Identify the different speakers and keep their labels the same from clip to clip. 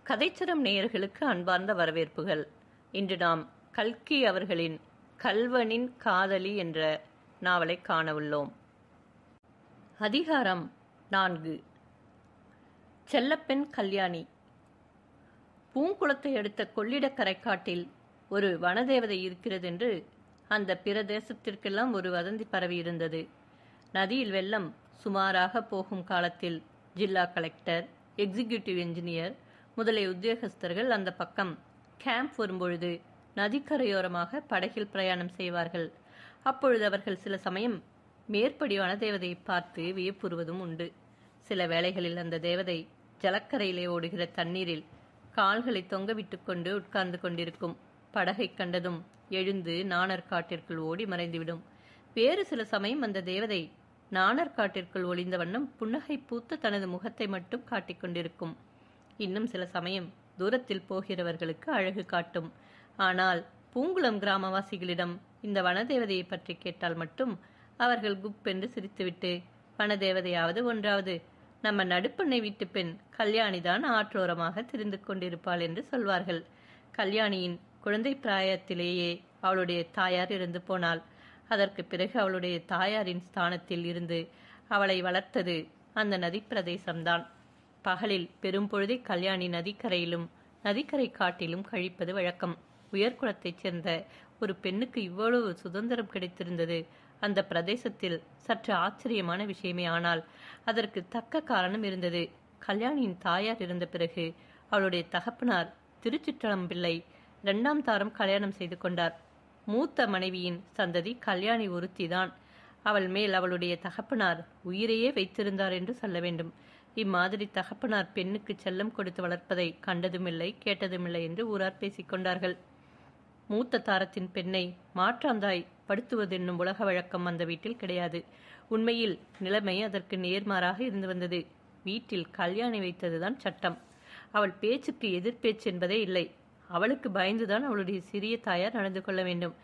Speaker 1: கதைச்சரம் நேயர்களுக்கு அன்பார்ந்த வரவேற்புகள். இன்று நாம் கல்கி அவர்களின் கல்வனின் காதலி என்ற நாவலை காண உள்ளோம். அதிகாரம் 4. செல்லப்பெண் கல்யாணி. பூங்குளத்தை அடுத்த கொள்ளிடக்கரைக்காட்டில் ஒரு வனதேவதை இருக்கிறது என்று அந்த பிரதேசத்திற்கெல்லாம் ஒரு வதந்தி பரவி இருந்தது. நதியில் வெள்ளம் சுமாராக போகும் காலத்தில் ஜில்லா கலெக்டர், எக்ஸிகியூட்டிவ் என்ஜினியர் முதலிய உத்தியோகஸ்தர்கள் அந்த பக்கம் கேம்ப் வரும்பொழுது நதிக்கரையோரமாக படகில் பிரயாணம் செய்வார்கள். அப்பொழுது அவர்கள் சில சமயம் மேற்படி வனதேவதையை பார்த்து வியப்புறுவதும் உண்டு. சில வேளைகளில் அந்த தேவதை ஜலக்கரையிலே ஓடுகிற தண்ணீரில் கால்களை தொங்கவிட்டு கொண்டு உட்கார்ந்து கொண்டிருக்கும். படகை கண்டதும் எழுந்து நாணற்காட்டிற்குள் ஓடி மறைந்துவிடும். வேறு சில சமயம் அந்த தேவதை நாணற்காட்டிற்குள் ஒளிந்த வண்ணம் புன்னகை பூத்த தனது முகத்தை மட்டும் காட்டிக் கொண்டிருக்கும். இன்னும் சில சமயம் தூரத்தில் போகிறவர்களுக்கு அழகு காட்டும். ஆனால் பூங்குளம் கிராமவாசிகளிடம் இந்த வனதேவதையை பற்றி கேட்டால் மட்டும் அவர்கள் குப்பென்று சிரித்துவிட்டு, வனதேவதையாவது ஒன்றாவது நம்ம நடுப்பண்ணை வீட்டு பெண் கல்யாணிதான் ஆற்றோரமாக திரிந்து கொண்டிருப்பாள் என்று சொல்வார்கள். கல்யாணியின் குழந்தை பிராயத்திலேயே அவளுடைய தாயார் இறந்து போனாள். அதற்கு பிறகு அவளுடைய தாயாரின் ஸ்தானத்தில் இருந்து அவளை வளர்த்தது அந்த நதி பிரதேசம்தான். பகலில் பெரும்பொழுதை கல்யாணி நதிக்கரையிலும் நதிக்கரை காட்டிலும் கழிப்பது வழக்கம். உயர்குலத்தைச் சேர்ந்த ஒரு பெண்ணுக்கு இவ்வளவு சுதந்திரம் கிடைத்திருந்தது அந்த பிரதேசத்தில் சற்று ஆச்சரியமான விஷயமே. ஆனால் அதற்கு தக்க காரணம் இருந்தது. கல்யாணியின் தாயார் இருந்த பிறகு அவளுடைய தகப்பனார் திருச்சிற்றம்பலம் பிள்ளை 2ஆம் தாரம் கல்யாணம் செய்து கொண்டார். மூத்த மனைவியின் சந்ததி கல்யாணி ஒருத்திதான். அவள் மேல் அவளுடைய தகப்பனார் உயிரையே வைத்திருந்தார் என்று சொல்ல வேண்டும். இம்மாதிரி தகப்பனார் பெண்ணுக்கு செல்லம் கொடுத்து வளர்ப்பதை கண்டதுமில்லை கேட்டதுமில்லை என்று ஊரார் பேசிக்கொண்டார்கள். மூத்த தாரத்தின் பெண்ணை மாற்றாந்தாய் படுத்துவதென்னும் உலக வழக்கம் அந்த வீட்டில் கிடையாது. உண்மையில் நிலைமை அதற்கு நேர்மாறாக இருந்து வந்தது. வீட்டில் கல்யாணி வைத்ததுதான் சட்டம். அவள் பேச்சுக்கு எதிர்பேச்சு என்பதே இல்லை. அவளுக்கு பயந்துதான் அவளுடைய சிறிய தாயார் நடந்து கொள்ள வேண்டும்.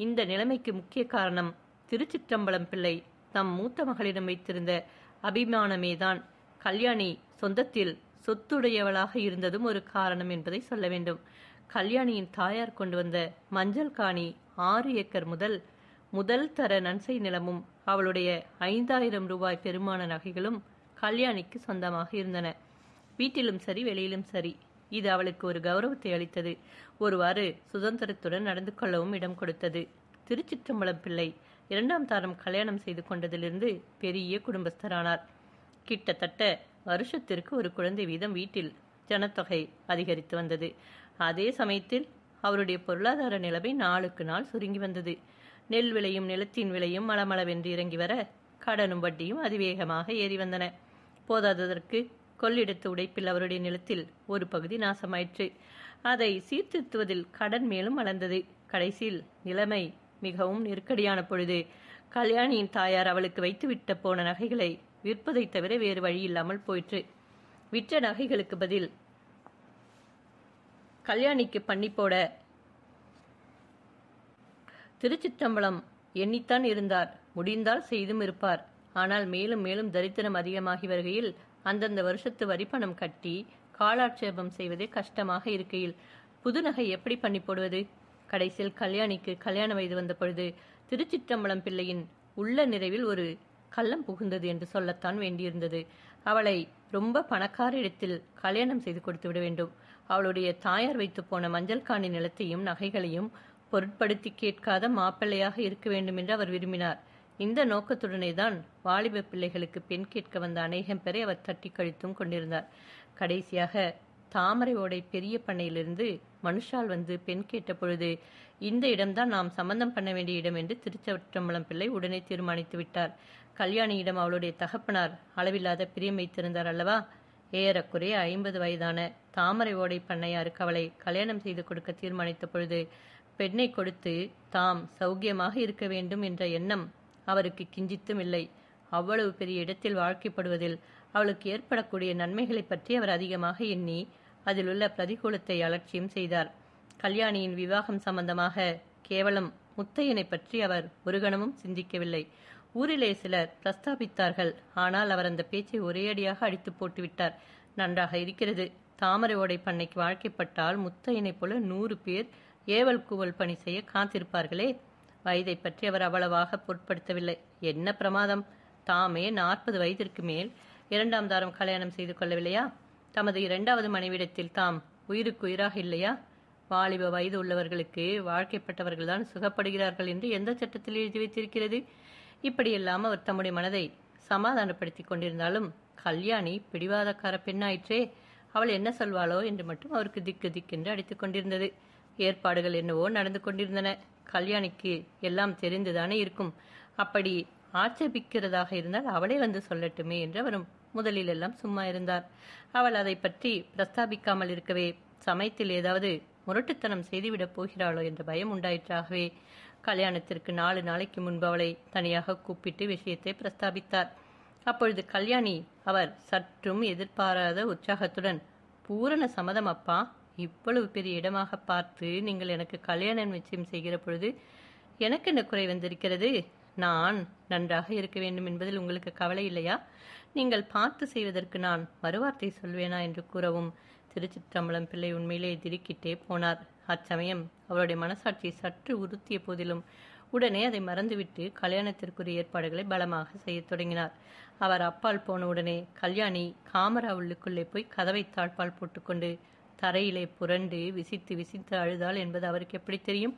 Speaker 1: இந்த நிலைமைக்கு முக்கிய காரணம் திருச்சிற்றம்பலம் பிள்ளை தம் மூத்த மகளிடம் வைத்திருந்த அபிமானமேதான். கல்யாணி சொந்தத்தில் சொத்துடையவளாக இருந்ததும் ஒரு காரணம் என்பதை சொல்ல வேண்டும். கல்யாணியின் தாயார் கொண்டு வந்த மஞ்சள் காணி 6 ஏக்கர் முதல் தர நன்சை நிலமும் அவளுடைய 5000 ரூபாய் பெருமான நகைகளும் கல்யாணிக்கு சொந்தமாக இருந்தன. வீட்டிலும் சரி வெளியிலும் சரி இது அவளுக்கு ஒரு கௌரவத்தை அளித்தது. ஒருவாறு சுதந்திரத்துடன் நடந்து கொள்ளவும் இடம் கொடுத்தது. திருச்சிற்றம்பலம் பிள்ளை 2ஆம் தாரம் கல்யாணம் செய்து கொண்டதிலிருந்து பெரிய குடும்பஸ்தரானார். கிட்டத்தட்ட வருஷத்திற்கு ஒரு குழந்தை வீதம் வீட்டில் ஜனத்தொகை அதிகரித்து வந்தது. அதே சமயத்தில் அவருடைய பொருளாதார நிலைமை நாளுக்கு நாள் சுருங்கி வந்தது. நெல் விலையும் நிலத்தின் விலையும் மளமளவென்று இறங்கி வர கடனும் வட்டியும் அதிவேகமாக ஏறி வந்தன. போதாததற்கு கொள்ளிடத்து உடைப்பில் அவருடைய நிலத்தில் ஒரு பகுதி நாசமாயிற்று. அதை சீர்திருத்துவதில் கடன் மேலும் வளர்ந்தது. கடைசியில் நிலைமை மிகவும் நெருக்கடியான பொழுது கல்யாணியின் தாயார் அவளுக்கு வைத்துவிட்ட போன நகைகளை விற்பதை தவிர வேறு வழி இல்லாமல் போயிற்று. விற்ற நகைகளுக்கு பதில் கல்யாணிக்கு பண்ணி போட திருச்சிற்றம்பலம் எண்ணித்தான் இருந்தார். முடிந்தால் செய்தும் இருப்பார். ஆனால் மேலும் மேலும் தரித்திரம் அதிகமாகி வருகையில் அந்தந்த வருஷத்து வரிப்பணம் கட்டி காலாட்சேபம் செய்வதே கஷ்டமாக இருக்கையில் புது நகை எப்படி பண்ணி போடுவது? கடைசியில் கல்யாணிக்கு கல்யாண வயது வந்த பொழுது திருச்சிற்றம்பலம் பிள்ளையின் உள்ள நிறைவில் ஒரு கள்ளம் புகுந்தது என்று சொல்லத்தான் வேண்டியிருந்தது. அவளை ரொம்ப பணக்கார இடத்தில் கல்யாணம் செய்து கொடுத்து விட வேண்டும். அவளுடைய தாயார் வைத்து போன மஞ்சள் காணி நிலத்தையும் நகைகளையும் பொருட்படுத்தி கேட்காத மாப்பிள்ளையாக இருக்க வேண்டும் என்று அவர் விரும்பினார். இந்த நோக்கத்துடனே தான் வாலிப பிள்ளைகளுக்கு பெண் கேட்க வந்த அநேகம் பேரை அவர் தட்டி கழித்தும் கொண்டிருந்தார். கடைசியாக தாமரை ஓடை பெரிய பண்ணையிலிருந்து மனுஷால் வந்து பெண் கேட்ட பொழுது இந்த இடம்தான் நாம் சம்பந்தம் பண்ண வேண்டிய இடம் என்று திருச்சிற்றம்பலம் பிள்ளை உடனே தீர்மானித்து விட்டார். கல்யாணியிடம் அவளுடைய தகப்பனார் அளவில்லாத பிரியம் வைத்திருந்தார் அல்லவா? ஏறக்குறைய 50 வயதான தாமரை ஓடை பண்ணையாருக்கு அவளை கல்யாணம் செய்து கொடுக்க தீர்மானித்த பொழுது பெண்ணை கொடுத்து தாம் சௌக்கியமாக இருக்க வேண்டும் என்ற எண்ணம் அவருக்கு கிஞ்சித்தும் இல்லை. அவ்வளவு பெரிய இடத்தில் வாழ்க்கைப்படுவதில் அவளுக்கு ஏற்படக்கூடிய நன்மைகளை பற்றி அவர் அதிகமாக எண்ணி அதில் உள்ள பிரதிகூலத்தை அலட்சியம் செய்தார். கல்யாணியின் விவாகம் சம்பந்தமாக கேவலம் முத்தையனை பற்றி அவர் ஒரு கணமும் சிந்திக்கவில்லை. ஊரிலே சிலர் பிரஸ்தாபித்தார்கள். ஆனால் அவர் அந்த பேச்சை ஒரேயடியாக அடித்து போட்டுவிட்டார். நன்றாக இருக்கிறது. தாமரை ஓடை பண்ணைக்கு வாழ்க்கைப்பட்டால் முத்தையனைப் போல 100 பேர் ஏவல் கூவல் பணி செய்ய காத்திருப்பார்களே. வயதை பற்றி அவர் அவ்வளவாக பொருட்படுத்தவில்லை. என்ன பிரமாதம், தாமே 40 வயதிற்கு மேல் 2ஆம் தாரம் கல்யாணம் செய்து கொள்ளவில்லையா? தமது 2வது மனைவிடத்தில் தாம் உயிருக்கு உயிராக இல்லையா? வாலிப வயது உள்ளவர்களுக்கு வாழ்க்கைப்பட்டவர்கள்தான் சுகப்படுகிறார்கள் என்று எந்த சட்டத்தில் எழுதி வைத்திருக்கிறது? இப்படியெல்லாம் அவர் தம்முடைய மனதை சமாதானப்படுத்திக் கொண்டிருந்தாலும் கல்யாணி பிடிவாதக்கார பெண்ணாயிற்றே, அவள் என்ன சொல்வாளோ என்று மட்டும் அவருக்கு திக்கு திக்கென்று அடித்துக் கொண்டிருந்தது. ஏற்பாடுகள் என்னவோ நடந்து கொண்டிருந்தன. கல்யாணிக்கு எல்லாம் தெரிந்துதானே இருக்கும். அப்படி ஆட்சேபிக்கிறதாக இருந்தால் அவளே வந்து சொல்லட்டுமே என்று அவரும் முதலில் எல்லாம் சும்மா இருந்தார். அவள் அதை பற்றி பிரஸ்தாபிக்காமல் இருக்கவே சமயத்தில் ஏதாவது முரட்டுத்தனம் செய்துவிடப் போகிறாளோ என்ற பயம் உண்டாயிற்றாகவே கல்யாணத்திற்கு 4 நாளைக்கு முன்பு அவளை தனியாக கூப்பிட்டு விஷயத்தை பிரஸ்தாபித்தார். அப்பொழுது கல்யாணி அவர் சற்றும் எதிர்பாராத உற்சாகத்துடன், பூரண சம்மதம் அப்பா, இவ்வளவு பெரிய இடமாக பார்த்து நீங்கள் எனக்கு கல்யாணம் நிச்சயம் செய்கிற பொழுது எனக்கு என்ன குறை வந்திருக்கிறது? நான் நன்றாக இருக்க வேண்டும் என்பதில் உங்களுக்கு கவலை இல்லையா? நீங்கள் பார்த்து செய்வதற்கு நான் மறுவார்த்தை சொல்வேனா என்று கூறவும் திருச்சிற்றம்பலம் பிள்ளை உண்மையிலே திடுக்கிட்டே போனார். அச்சமயம் அவருடைய மனசாட்சி சற்று உறுத்திய போதிலும் உடனே அதை மறந்துவிட்டு கல்யாணத்திற்குரிய ஏற்பாடுகளை பலமாக செய்யத் தொடங்கினார். அவர் அப்பால் போன உடனே கல்யாணி காமரா உள்ளுக்குள்ளே போய் கதவை தாழ்பால் போட்டுக்கொண்டு தரையிலே புரண்டு விசித்து விசித்து அழுதாள் என்பது அவருக்கு எப்படி தெரியும்?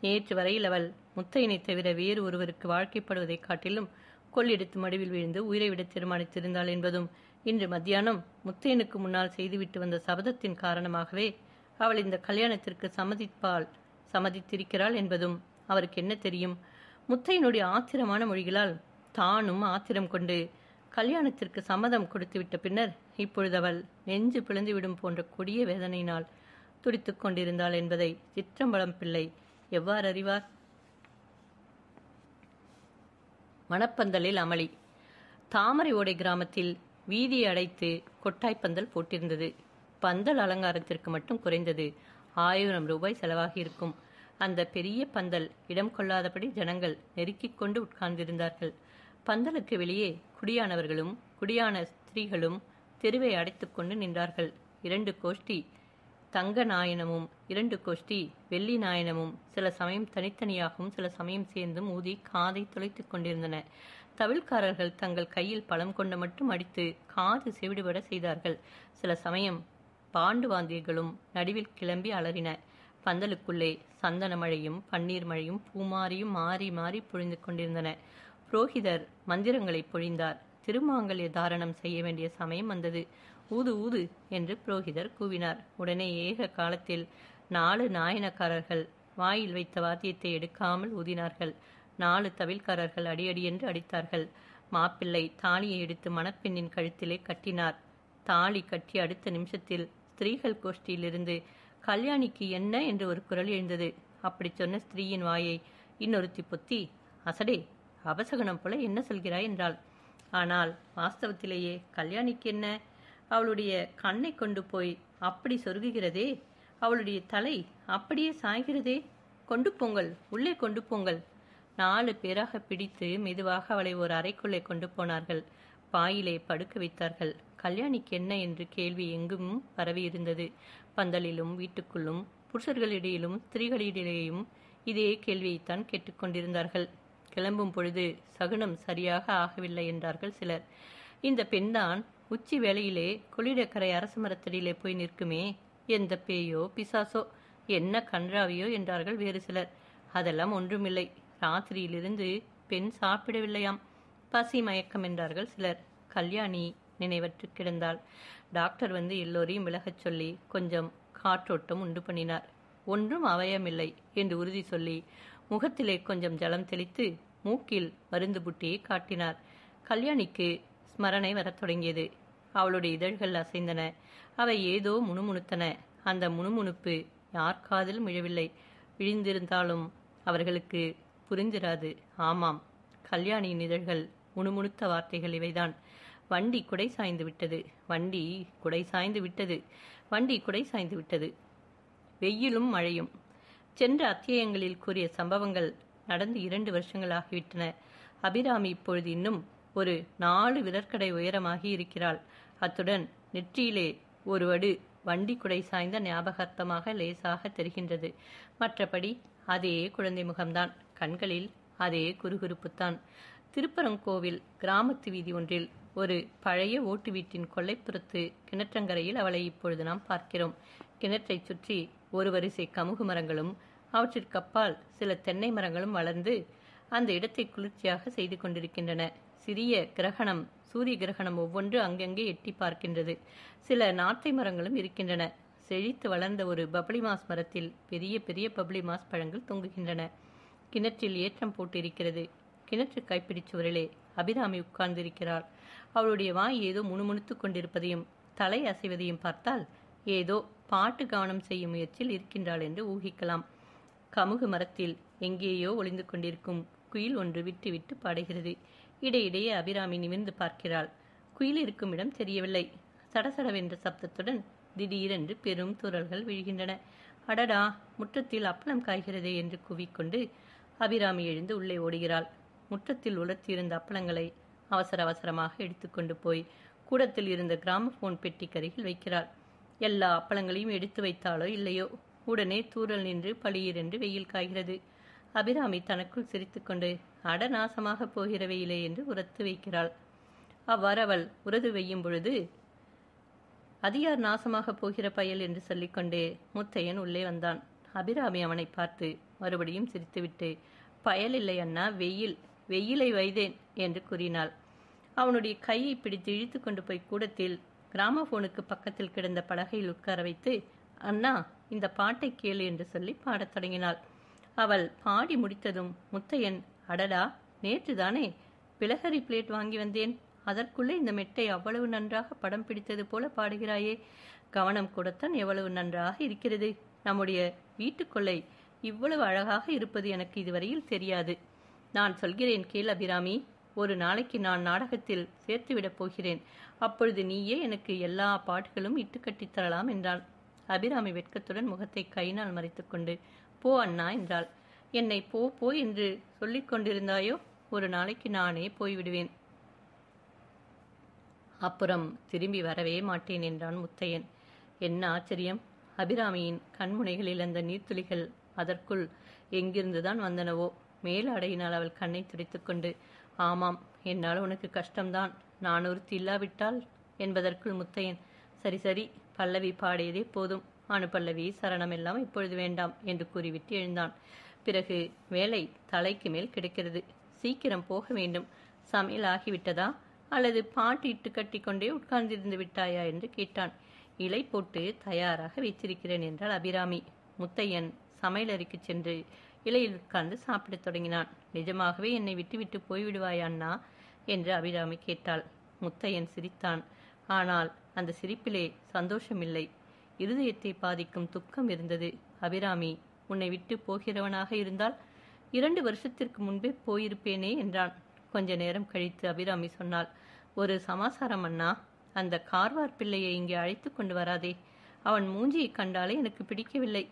Speaker 1: நேற்று வரையில் அவள் முத்தையனை தவிர வேறு ஒருவருக்கு வாழ்க்கைப்படுவதைக் காட்டிலும் கொள்ளிடத்து மடுவில் விழுந்து உயிரை விட தீர்மானித்திருந்தாள் என்பதும், இன்று மத்தியானம் முத்தையனுக்கு முன்னால் செய்துவிட்டு வந்த சபதத்தின் காரணமாகவே அவள் இந்த கல்யாணத்திற்கு சம்மதித்திருக்கிறாள் என்பதும் அவருக்கு என்ன தெரியும்? முத்தையனுடைய ஆத்திரமான மொழிகளால் தானும் ஆத்திரம் கொண்டு கல்யாணத்திற்கு சம்மதம் கொடுத்துவிட்ட பின்னர் இப்பொழுது அவள் நெஞ்சு பிளந்துவிடும் போன்ற கொடிய வேதனையினால் துடித்துக் கொண்டிருந்தாள் என்பதை சிற்றம்பலம் பிள்ளை எவ்வாறு அறிவார்? மணப்பந்தலில் அமளி. தாமரை ஓடை கிராமத்தில் வீதியை அடைத்து கொட்டாய்ப்பந்தல் போட்டிருந்தது. பந்தல் அலங்காரத்திற்கு மட்டும் குறைந்தது 1000 ரூபாய் செலவாகி இருக்கும். அந்த பெரிய பந்தல் இடம் கொள்ளாதபடி ஜனங்கள் நெருக்கிக் கொண்டு உட்கார்ந்திருந்தார்கள். பந்தலுக்கு வெளியே குடியானவர்களும் குடியான ஸ்திரீகளும் தெருவை அடைத்துக் கொண்டு நின்றார்கள். 2 கோஷ்டி தங்க நாயனமும் 2 கோஷ்டி வெள்ளி நாயனமும் சில சமயம் தனித்தனியாகவும் சில சமயம் சேர்ந்தும் ஊதி காதை துளைத்துக் கொண்டிருந்தன. தவிழ்காரர்கள் தங்கள் கையில் பழம் கொண்டு மட்டும் அடித்து காது செவிடுபட செய்தார்கள். சில சமயம் பாண்டு வாந்தியர்களும் நடுவில் கிளம்பி அலறின. பந்தலுக்குள்ளே சந்தன மழையும் பன்னீர் மழையும் பூமாரியும் மாறி மாறி பொழிந்து கொண்டிருந்தன. புரோகிதர் மந்திரங்களை பொழிந்தார். திருமாங்கல்ய தாரணம் செய்ய வேண்டிய சமயம் வந்தது. ஊது ஊது என்று புரோகிதர் கூவினார். உடனே ஏக காலத்தில் 4 நாயனக்காரர்கள் வாயில் வைத்த வாத்தியத்தை எடுக்காமல் ஊதினார்கள். 4 தவிழ்காரர்கள் அடியடி என்று அடித்தார்கள். மாப்பிள்ளை தாலியை எடுத்து மணப்பெண்ணின் கழுத்திலே கட்டினார். தாலி கட்டி அடுத்த நிமிஷத்தில் ஸ்திரீகள் கோஷ்டியிலிருந்து கல்யாணிக்கு என்ன என்று ஒரு குரல் எழுந்தது. அப்படி சொன்ன ஸ்திரீயின் வாயை இன்னொருத்தி பொத்தி, அசடே, அபசகனம் போல என்ன சொல்கிறாய் என்றாள். ஆனால் வாஸ்தவத்திலேயே கல்யாணிக்கு என்ன? அவளுடைய கண்ணை கொண்டு போய் அப்படி சொருகுகிறதே, அவளுடைய தலை அப்படியே சாய்கிறதே. கொண்டு போங்கள், உள்ளே கொண்டு போங்கள். 4 பேராக பிடித்து மெதுவாக அவளை ஒரு அறைக்குள்ளே கொண்டு போனார்கள். பாயிலே படுக்க வைத்தார்கள். கல்யாணிக்கு என்ன என்று கேள்வி எங்கும் பரவி இருந்தது. பந்தலிலும் வீட்டுக்குள்ளும் புருஷர்களிடையிலும் ஸ்திரீகளிடையேயும் இதே கேள்வியைத்தான் கேட்டுக்கொண்டிருந்தார்கள். கிளம்பும் பொழுது சகுனம் சரியாக ஆகவில்லை என்றார்கள் சிலர். இந்த பெண்தான் உச்சி வேளையிலே கொள்ளிடக்கரை அரச மரத்தடியிலே போய் நிற்குமே, எந்த பேயோ பிசாசோ என்ன கன்றாவியோ என்றார்கள் வேறு சிலர். அதெல்லாம் ஒன்றுமில்லை, ராத்திரியிலிருந்து பெண் சாப்பிடவில்லையாம், பசி மயக்கம் என்றார்கள் சிலர். கல்யாணி நினைவற்று கிடந்தாள். டாக்டர் வந்து எல்லோரையும் விலகச் சொல்லி கொஞ்சம் காற்றோட்டம் உண்டு பண்ணினார். ஒன்றும் அவயமில்லை என்று உறுதி சொல்லி முகத்திலே கொஞ்சம் ஜலம் தெளித்து மூக்கில் மருந்து புட்டியை காட்டினார். கல்யாணிக்கு ஸ்மரணை வரத் தொடங்கியது. அவளுடைய இதழ்கள் அசைந்தன. அவை ஏதோ முணுமுணுத்தன. அந்த முணுமுணுப்பு யார் காதிலும் விழவில்லை. விழிந்திருந்தாலும் அவர்களுக்கு புரிந்திராது. ஆமாம், கல்யாணியின் இதழ்கள் முணுமுணுத்த வார்த்தைகள் இவைதான். வண்டி குடை சாய்ந்து விட்டது, வண்டி குடை சாய்ந்து விட்டது, வண்டி குடை சாய்ந்து விட்டது. வெயிலும் மழையும். சென்ற அத்தியாயங்களில் கூறிய சம்பவங்கள் நடந்து 2 வருஷங்கள் ஆகிவிட்டன. அபிராமி இப்பொழுது இன்னும் ஒரு 4 விரற்கடை உயரமாகி இருக்கிறாள். அத்துடன் நெற்றியிலே ஒரு வடு வண்டி குடை சாய்ந்த ஞாபகார்த்தமாக லேசாக தெரிகின்றது. மற்றபடி அதே குழந்தை முகம்தான், கண்களில் அதே குறுகுறுப்புத்தான். திருப்பரங்கோவில் கிராமத்து வீதி ஒன்றில் ஒரு பழைய ஓட்டு வீட்டின் கொல்லைப்புறத்து கிணற்றங்கரையில் அவளை இப்பொழுது நாம் பார்க்கிறோம். கிணற்றை சுற்றி ஒரு வரிசை கமுகு மரங்களும் அவற்றிற்கப்பால் சில தென்னை மரங்களும் வளர்ந்து அந்த இடத்தை குளிர்ச்சியாக செய்து கொண்டிருக்கின்றன. சிறிய கிரகணம், சூரிய கிரகணம் ஒவ்வொன்று அங்கங்கே எட்டி பார்க்கின்றது. சில நாட்டை மரங்களும் இருக்கின்றன. செழித்து வளர்ந்த ஒரு பப்ளிமாஸ் மரத்தில் பெரிய பெரிய பப்ளிமாஸ் பழங்கள் தொங்குகின்றன. கிணற்றில் ஏற்றம் போட்டிருக்கிறது. கிணற்று கைப்பிடிச் சுவரிலே அபிராமி உட்கார்ந்திருக்கிறாள். அவளுடைய வாய் ஏதோ முணுமுணுத்து கொண்டிருப்பதையும் தலை அசைவதையும் பார்த்தால் ஏதோ பாட்டு கவனம் செய்யும் முயற்சியில் இருக்கின்றாள் என்று ஊகிக்கலாம். கமுகு மரத்தில் எங்கேயோ ஒளிந்து கொண்டிருக்கும் குயில் ஒன்று விட்டு விட்டு பாடுகிறது. இடையிடையே அபிராமி நிமிர்ந்து பார்க்கிறாள். குயில் இருக்கும் இடம் தெரியவில்லை. சடசடவென்ற சப்தத்துடன் திடீரென்று பெரும் துறல்கள் விழுகின்றன. அடடா, முற்றத்தில் அப்பளம் காய்கிறதே என்று கூவிக்கொண்டு அபிராமி எழுந்து உள்ளே ஓடுகிறாள். முற்றத்தில் உலர்த்தியிருந்த அப்பளங்களை அவசர அவசரமாக எடுத்துக்கொண்டு போய் கூடத்தில் இருந்த கிராமபோன் பெட்டிக்கரையில் வைக்கிறாள். எல்லா அப்பளங்களையும் எடுத்து வைத்தாலோ இல்லையோ, உடனே தூறல் நின்று பளியிரென்று வெயில் காய்கிறது. அபிராமி தனக்குள் சிரித்துக்கொண்டு அடநாசமாக போகிற வெயிலே என்று உரத்து வைக்கிறாள். அவ்வாறு அவள் உரது வையும் பொழுது அது யார் நாசமாக போகிற பயல் என்று சொல்லிக்கொண்டே முத்தையன் உள்ளே வந்தான். அபிராமி அவனை பார்த்து மறுபடியும் சிரித்துவிட்டு, பயல் இல்லை அண்ணா, வெயில், வெயிலை வைதேன் என்று கூறினாள். அவனுடைய கையை பிடித்து இழுத்து கொண்டு போய் கூடத்தில் கிராமபோனுக்கு பக்கத்தில் கிடந்த பலகையில் உட்கார வைத்து, அண்ணா இந்த பாட்டை கேளு என்று சொல்லி பாடத் தொடங்கினாள். அவள் பாடி முடித்ததும் முத்தையன், அடடா, நேற்றுதானே பிளஹரி பிளேட் வாங்கி வந்தேன், அதற்குள்ளே இந்த மெட்டை அவ்வளவு நன்றாக படம் பிடித்தது போல பாடுகிறாயே, கவனம் கூடத்தான் எவ்வளவு நன்றாக இருக்கிறது, நம்முடைய வீட்டுக்கொள்ளை இவ்வளவு அழகாக இருப்பது எனக்கு இதுவரையில் தெரியாது. நான் சொல்கிறேன் கேள் அபிராமி, ஒரு நாளைக்கு நான் நாடகத்தில் சேர்த்துவிடப் போகிறேன், அப்பொழுது நீயே எனக்கு எல்லா பாட்டுகளும் இட்டு கட்டித் தரலாம் என்றான். அபிராமி வெட்கத்துடன் முகத்தை கையினால் மறைத்துக்கொண்டு, போ அண்ணா என்றாள். என்னை போ போ என்று சொல்லிக் கொண்டிருந்தாயோ, ஒரு நாளைக்கு நானே போய்விடுவேன், அப்புறம் திரும்பி வரவே மாட்டேன் என்றான் முத்தையன். என்ன ஆச்சரியம்! அபிராமியின் கண்முனைகளில் அந்த நீர்த்துளிகள் அதற்குள் எங்கிருந்துதான் வந்தனவோ. மேலாடையினால் அவள் கண்ணை துடைத்துக்கொண்டு, ஆமாம், என்னால் உனக்கு கஷ்டம்தான், நான் ஒருத்தி இல்லாவிட்டால் என்பதற்குள் முத்தையன், சரி சரி, பல்லவி பாடியதே போதும், அனுபல்லவி சரணம் எல்லாம் இப்பொழுது வேண்டாம் என்று கூறிவிட்டு எழுந்தான். பிறகு வேலை தலைக்கு மேல் கிடக்கிறது, சீக்கிரம் போக வேண்டும். சமையல் ஆகிவிட்டதா அல்லது பாட்டு இட்டு கட்டி கொண்டே உட்கார்ந்திருந்து விட்டாயா என்று கேட்டான். இலை போட்டு தயாராக வைத்திருக்கிறேன் என்றாள் அபிராமி. முத்தையன் சமையலறைக்கு சென்று இலையில் உட்கார்ந்து சாப்பிடத் தொடங்கினான். நிஜமாகவே என்னை விட்டுவிட்டு போய்விடுவாயா அண்ணா என்று அபிராமி கேட்டாள். முத்தையன் சிரித்தான். ஆனால் அந்த சிரிப்பிலே சந்தோஷமில்லை, இருதயத்தை பாதிக்கும் துக்கம் இருந்தது. அபிராமி, உன்னை விட்டு போகிறவனாக இருந்தால் 2 வருஷத்திற்கு முன்பே போயிருப்பேனே என்றான். கொஞ்ச நேரம் கழித்து அபிராமி சொன்னாள், ஒரு சமாசாரம் அண்ணா, அந்த கார்வார் பிள்ளையை இங்கே அழைத்து கொண்டு வராதே, அவன் மூஞ்சியை கண்டாலே எனக்கு பிடிக்கவில்லை.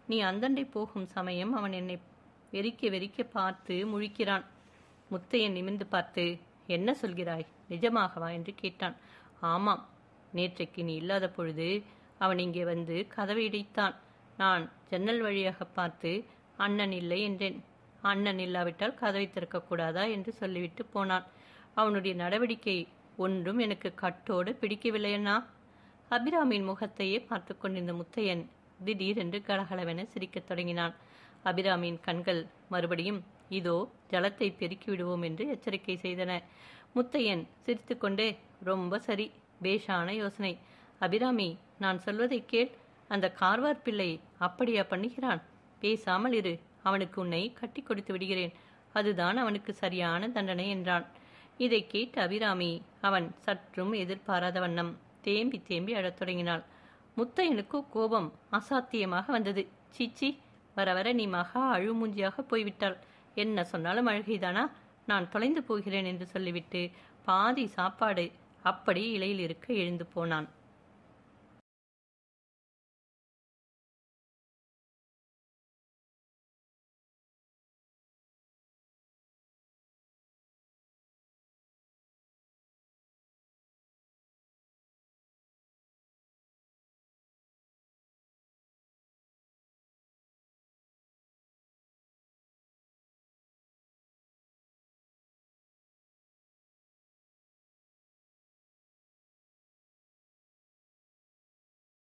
Speaker 1: நீ அந்தண்டை போகும் சமயம் அவன் என்னை வெறிக்க வெறிக்க பார்த்து முழிக்கிறான். முத்தையன் நிமிர்ந்து பார்த்து, என்ன சொல்கிறாய், நிஜமாகவா என்று கேட்டான். ஆமாம், நேற்றைக்கு நீ இல்லாத பொழுது அவன் இங்கே வந்து கதவை இடைத்தான். நான் ஜன்னல் வழியாக பார்த்து அண்ணன் இல்லை என்றேன். அண்ணன் இல்லாவிட்டால் கதவை திறக்கக்கூடாதா என்று சொல்லிவிட்டு போனான். அவனுடைய நடவடிக்கை ஒன்றும் எனக்கு கட்டோடு பிடிக்கவில்லையண்ணா. அபிராமியின் முகத்தையே பார்த்து கொண்டிருந்த முத்தையன் திடீரென்று கலகலவென சிரிக்கத் தொடங்கினான். அபிராமியின் கண்கள் மறுபடியும் இதோ ஜலத்தை பெருக்கி விடுவோம் என்று எச்சரிக்கை செய்தன. முத்தையன் சிரித்துக்கொண்டே, ரொம்ப சரி, பேஷான யோசனை. அபிராமி, நான் சொல்வதை கேள், அந்த கார்வார் பிள்ளை அப்படியா பண்ணுகிறான்? பேசாமல் இரு, அவனுக்கு உன்னை கட்டி கொடுத்து விடுகிறேன், அதுதான் அவனுக்கு சரியான தண்டனை என்றான். இதை கேட்ட அபிராமி அவன் சற்றும் எதிர்பாராத வண்ணம் தேம்பி தேம்பி அழத் தொடங்கினாள். முத்தையனுக்கு கோபம் அசாத்தியமாக வந்தது. சீச்சி, வர வர நீ மகா அழுமூஞ்சியாக போய்விட்டாள். என்ன சொன்னாலும் அழுகைதானா? நான் தொலைந்து போகிறேன் என்று சொல்லிவிட்டு பாதி சாப்பாடு அப்படியே இலையில் இருக்க எழுந்து போனான்.